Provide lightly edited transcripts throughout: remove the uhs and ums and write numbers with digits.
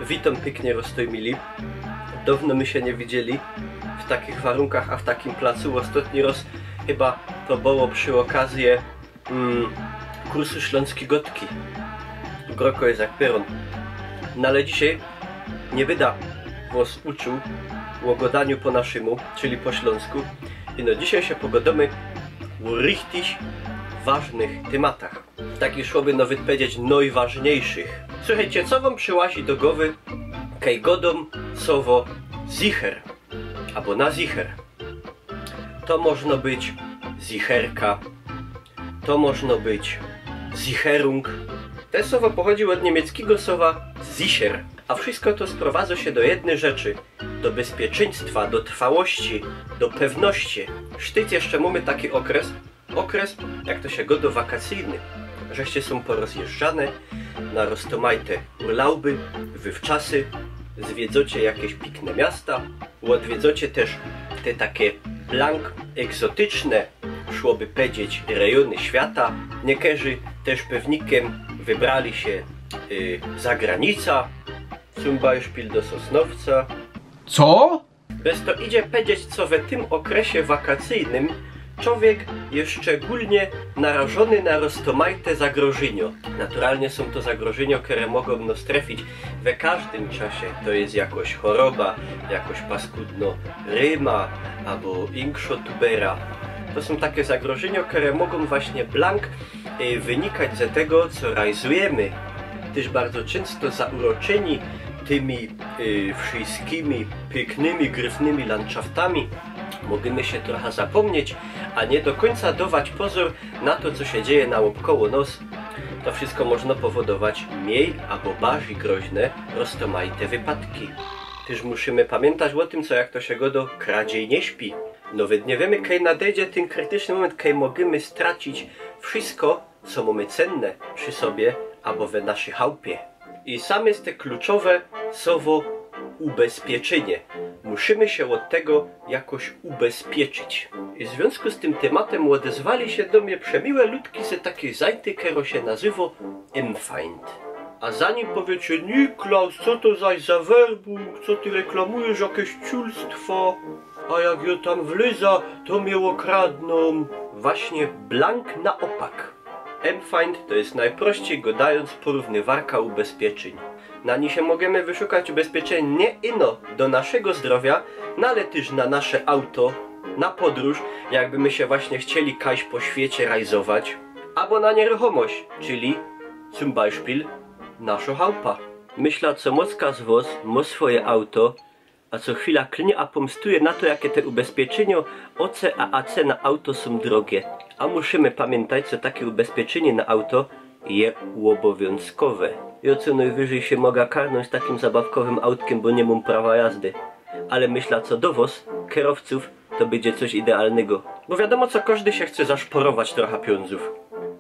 Witam pięknie rozstojmili. Dawno my się nie widzieli w takich warunkach, a w takim placu. Ostatni raz chyba to było przy okazji kursu Śląskiej Gotki. Groko jest jak pieron. No ale dzisiaj nie wyda was uczył o godaniu po naszemu, czyli po śląsku. I no dzisiaj się pogadamy o richtig ważnych tematach. Takich szłoby nawet powiedzieć najważniejszych. Słuchajcie, co wam przyłazi do głowy, kaj godą słowo zicher, albo na zicher. To można być zicherka, to można być zicherung. To słowo pochodzi od niemieckiego słowa sicher. A wszystko to sprowadza się do jednej rzeczy. Do bezpieczeństwa, do trwałości, do pewności. Sztyc jeszcze mamy taki okres, jak to się godo wakacyjny. Żeście są porozjeżdżane na roztomajte urlauby, wy w czasy, zwiedzocie jakieś piękne miasta, odwiedzocie też te takie blank egzotyczne, szłoby powiedzieć, rejony świata. Niektórzy też pewnikiem wybrali się za granicę, zum Beispiel do Sosnowca. Co? Bez to idzie powiedzieć, co w tym okresie wakacyjnym człowiek jest szczególnie narażony na roztomajte zagrożenia. Naturalnie są to zagrożenia, które mogą nas trafić we każdym czasie. To jest jakoś choroba, jakoś paskudno ryma, albo inkszo tubera. To są takie zagrożenia, które mogą właśnie blank wynikać z tego, co realizujemy. Też bardzo często zauroczeni tymi wszystkimi pięknymi, gryfnymi landschaftami możemy się trochę zapomnieć, a nie do końca dawać pozór na to, co się dzieje naokoło nas. To wszystko można powodować mniej albo bardziej groźne, roztomajte wypadki. Też musimy pamiętać o tym, co jak to się godo kradziej nie śpi. Nawet nie wiemy, kiedy nadejdzie ten krytyczny moment, kiedy możemy stracić wszystko, co mamy cenne przy sobie albo w naszej chałupie. I sam jest te kluczowe słowo ubezpieczenie. Musimy się od tego jakoś ubezpieczyć. I w związku z tym tematem odezwali się do mnie przemiłe ludki z takiej zajty, która się nazywa M-Find. A zanim powiecie, Niklaus, co to zaś za werbung, co ty reklamujesz, jakieś ciulstwo, a jak ja tam wlyza, to mnie okradną. Właśnie blank na opak. M-Find to jest najprościej godając porównywarka ubezpieczeń. Na niej się możemy wyszukać ubezpieczeń nie ino do naszego zdrowia, no ale też na nasze auto, na podróż, jakby się właśnie chcieli kaś po świecie rajzować, albo na nieruchomość, czyli zum Beispiel nasza chałupa. Myślę, co mocka z was ma swoje auto, a co chwila klnie a pomstuje na to, jakie te ubezpieczenia OC a AC na auto są drogie. A musimy pamiętać, co takie ubezpieczenie na auto jest obowiązkowe. I co najwyżej się mogę karnąć takim zabawkowym autkiem, bo nie mam prawa jazdy. Ale myślę, co do was, kierowców, to będzie coś idealnego. Bo wiadomo, co każdy się chce zaszporować trochę pieniędzów.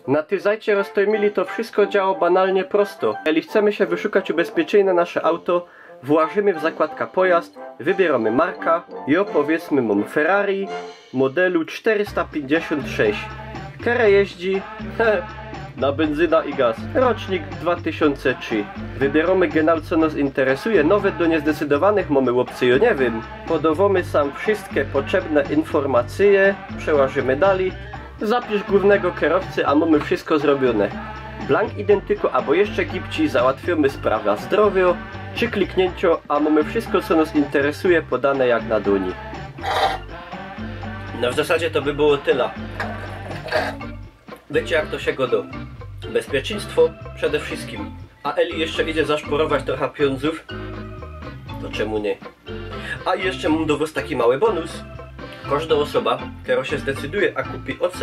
Na tej zajcie rozstojmili to wszystko działa banalnie prosto. Jeżeli chcemy się wyszukać ubezpieczenie na nasze auto, włażymy w zakładkę pojazd, wybieramy marka. Ja powiedzmy mam Ferrari modelu 456, które jeździ na benzyna i gaz. Rocznik 2003. Wybieramy genau, co nas interesuje. Nawet do niezdecydowanych mamy opcje, ja nie wiem. Podawamy sam wszystkie potrzebne informacje, przełożymy dalej. Zapisz głównego kierowcy, a mamy wszystko zrobione. Blank identyko, albo jeszcze gipci, załatwimy sprawę zdrowia. Przy kliknięciu, a mamy wszystko, co nas interesuje, podane jak na dłoni. No w zasadzie to by było tyle. Wiecie, jak to się godo? Bezpieczeństwo przede wszystkim. A Eli jeszcze idzie zaszporować trochę pieniędzów, to czemu nie? A jeszcze mam do was taki mały bonus. Każda osoba, która się zdecyduje, a kupi OC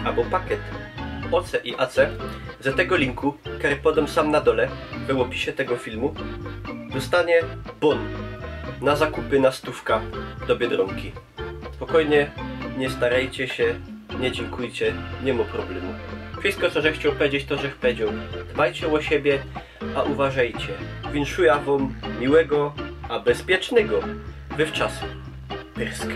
albo pakiet OC i AC, z tego linku, który podam sam na dole w opisie tego filmu, dostanie bon na zakupy na 100 do Biedronki. Spokojnie, nie starajcie się, nie dziękujcie, nie ma problemu. Wszystko, co chciał powiedzieć, to że powiedział. Dbajcie o siebie, a uważajcie. Winszuję wam miłego, a bezpiecznego wywczasu. Pyrska.